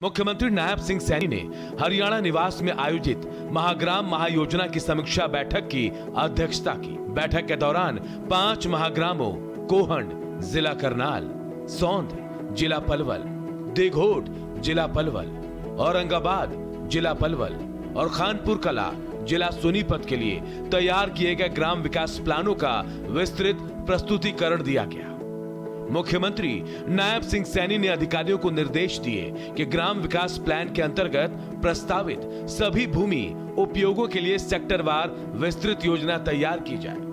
मुख्यमंत्री नायब सिंह सैनी ने हरियाणा निवास में आयोजित महाग्राम महायोजना की समीक्षा बैठक की अध्यक्षता की। बैठक के दौरान 5 महाग्रामों कोहंड जिला करनाल, सौंध जिला पलवल, देघोट जिला पलवल, औरंगाबाद जिला पलवल और खानपुर कला जिला सोनीपत के लिए तैयार किए गए ग्राम विकास प्लानों का विस्तृत प्रस्तुतिकरण दिया गया। मुख्यमंत्री नायब सिंह सैनी ने अधिकारियों को निर्देश दिए कि ग्राम विकास प्लान के अंतर्गत प्रस्तावित सभी भूमि उपयोगों के लिए सेक्टरवार विस्तृत योजना तैयार की जाए।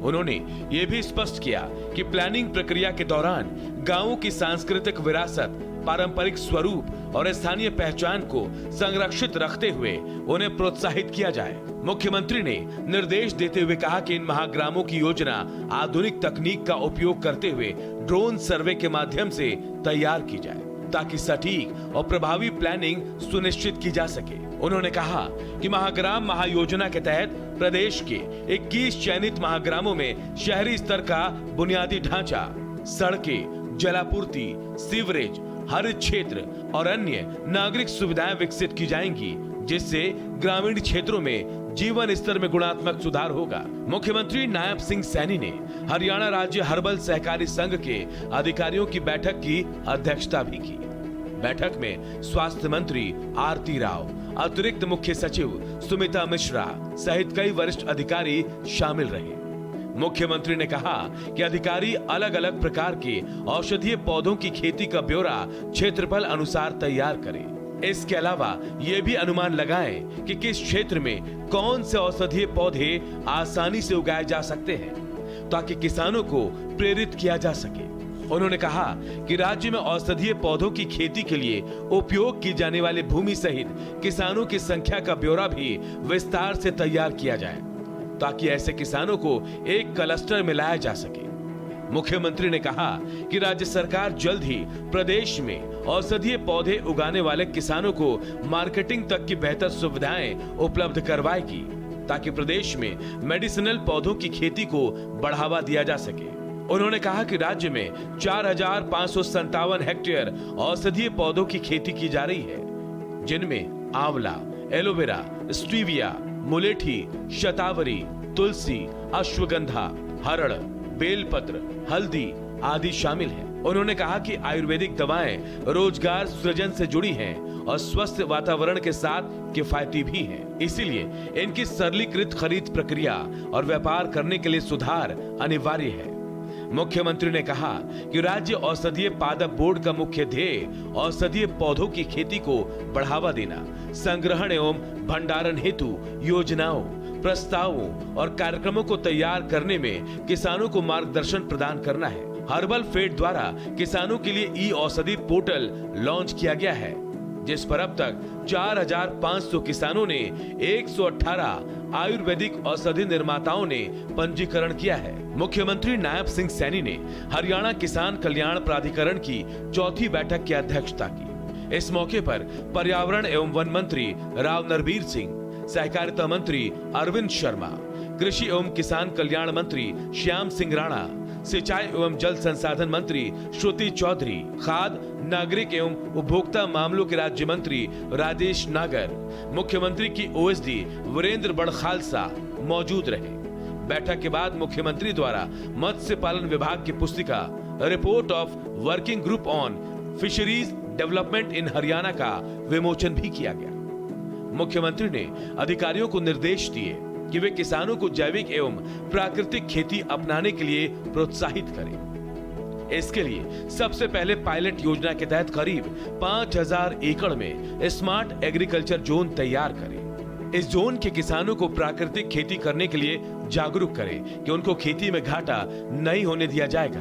उन्होंने ये भी स्पष्ट किया कि प्लानिंग प्रक्रिया के दौरान गांवों की सांस्कृतिक विरासत, पारंपरिक स्वरूप और स्थानीय पहचान को संरक्षित रखते हुए उन्हें प्रोत्साहित किया जाए। मुख्यमंत्री ने निर्देश देते हुए कहा कि इन महाग्रामों की योजना आधुनिक तकनीक का उपयोग करते हुए ड्रोन सर्वे के माध्यम से तैयार की जाए ताकि सटीक और प्रभावी प्लानिंग सुनिश्चित की जा सके। उन्होंने कहा कि महाग्राम महायोजना के तहत प्रदेश के 21 चयनित महाग्रामों में शहरी स्तर का बुनियादी ढांचा, सड़कें, जलापूर्ति, सीवरेज, हरित क्षेत्र और अन्य नागरिक सुविधाएं विकसित की जाएंगी, जिससे ग्रामीण क्षेत्रों में जीवन स्तर में गुणात्मक सुधार होगा। मुख्यमंत्री नायब सिंह सैनी ने हरियाणा राज्य हर्बल सहकारी संघ के अधिकारियों की बैठक की अध्यक्षता भी की। बैठक में स्वास्थ्य मंत्री आरती राव, अतिरिक्त मुख्य सचिव सुमिता मिश्रा सहित कई वरिष्ठ अधिकारी शामिल रहे। मुख्यमंत्री ने कहा कि अधिकारी अलग अलग प्रकार के औषधीय पौधों की खेती का ब्यौरा क्षेत्रफल अनुसार तैयार करें। इसके अलावा ये भी अनुमान लगाएं कि किस क्षेत्र में कौन से औषधीय पौधे आसानी से उगाए जा सकते हैं ताकि किसानों को प्रेरित किया जा सके। उन्होंने कहा कि राज्य में औषधीय पौधों की खेती के लिए उपयोग की जाने वाली भूमि सहित किसानों की संख्या का ब्यौरा भी विस्तार से तैयार किया जाए ताकि ऐसे किसानों को एक क्लस्टर में लाया जा सके। मुख्यमंत्री ने कहा कि राज्य सरकार जल्द ही प्रदेश में औषधीय पौधे उगाने वाले किसानों को मार्केटिंग तक की बेहतर सुविधाएं उपलब्ध करवाएगी ताकि प्रदेश में मेडिसिनल पौधों की खेती को बढ़ावा दिया जा सके। उन्होंने कहा कि राज्य में 4,557 हेक्टेयर औषधीय पौधों की खेती की जा रही है, जिनमें आंवला, एलोवेरा, स्टीविया, मुलेठी, शतावरी, तुलसी, अश्वगंधा, हरड़, बेलपत्र, हल्दी आदि शामिल हैं। उन्होंने कहा कि आयुर्वेदिक दवाएं रोजगार सृजन से जुड़ी हैं और स्वस्थ वातावरण के साथ किफायती भी हैं। इसीलिए इनकी सरलीकृत खरीद प्रक्रिया और व्यापार करने के लिए सुधार अनिवार्य है। मुख्यमंत्री ने कहा कि राज्य औषधीय पादप बोर्ड का मुख्य ध्येय औषधीय पौधों की खेती को बढ़ावा देना, संग्रहण एवं भंडारण हेतु योजनाओं, प्रस्तावों और कार्यक्रमों को तैयार करने में किसानों को मार्गदर्शन प्रदान करना है। हर्बल फेड द्वारा किसानों के लिए ई औषधि पोर्टल लॉन्च किया गया है, जिस पर अब तक 4,500 किसानों ने 118 आयुर्वेदिक औषधि निर्माताओं ने पंजीकरण किया है। मुख्यमंत्री नायब सिंह सैनी ने हरियाणा किसान कल्याण प्राधिकरण की 4थी बैठक की अध्यक्षता की। इस मौके पर पर्यावरण एवं वन मंत्री राव नरबीर सिंह, सहकारिता मंत्री अरविंद शर्मा, कृषि एवं किसान कल्याण मंत्री श्याम सिंह राणा, सिंचाई एवं जल संसाधन मंत्री श्रुति चौधरी, खाद्य, नागरिक एवं उपभोक्ता मामलों के राज्य मंत्री राजेश नागर, मुख्यमंत्री की ओएसडी वीरेंद्र बड़खालसा मौजूद रहे। बैठक के बाद मुख्यमंत्री द्वारा मत्स्य पालन विभाग की पुस्तिका report of working group on fisheries development in Haryana का विमोचन भी किया गया। मुख्यमंत्री ने अधिकारियों को निर्देश दिए कि वे किसानों को जैविक एवं प्राकृतिक खेती अपनाने के लिए प्रोत्साहित करें। इसके लिए सबसे पहले पायलट योजना के तहत करीब 5,000 एकड़ में स्मार्ट एग्रीकल्चर जोन तैयार करें। इस जोन के किसानों को प्राकृतिक खेती करने के लिए जागरूक करें कि उनको खेती में घाटा नहीं होने दिया जाएगा।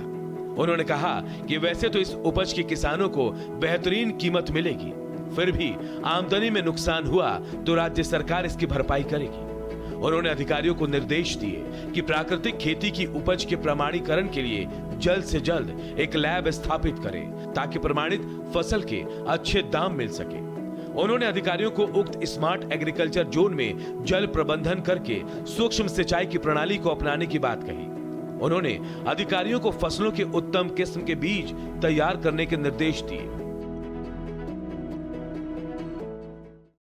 उन्होंने कहा कि वैसे तो इस उपज के किसानों को बेहतरीन कीमत मिलेगी, फिर भी आमदनी में नुकसान हुआ तो राज्य सरकार इसकी भरपाई करेगी। उन्होंने अधिकारियों को निर्देश दिए कि प्राकृतिक खेती की उपज के प्रमाणीकरण के लिए जल्द से जल्द एक लैब स्थापित करें ताकि प्रमाणित फसल के अच्छे दाम मिल सके। उन्होंने अधिकारियों को उक्त स्मार्ट एग्रीकल्चर जोन में जल प्रबंधन करके सूक्ष्म सिंचाई की प्रणाली को अपनाने की बात कही। उन्होंने अधिकारियों को फसलों के उत्तम किस्म के बीज तैयार करने के निर्देश दिए।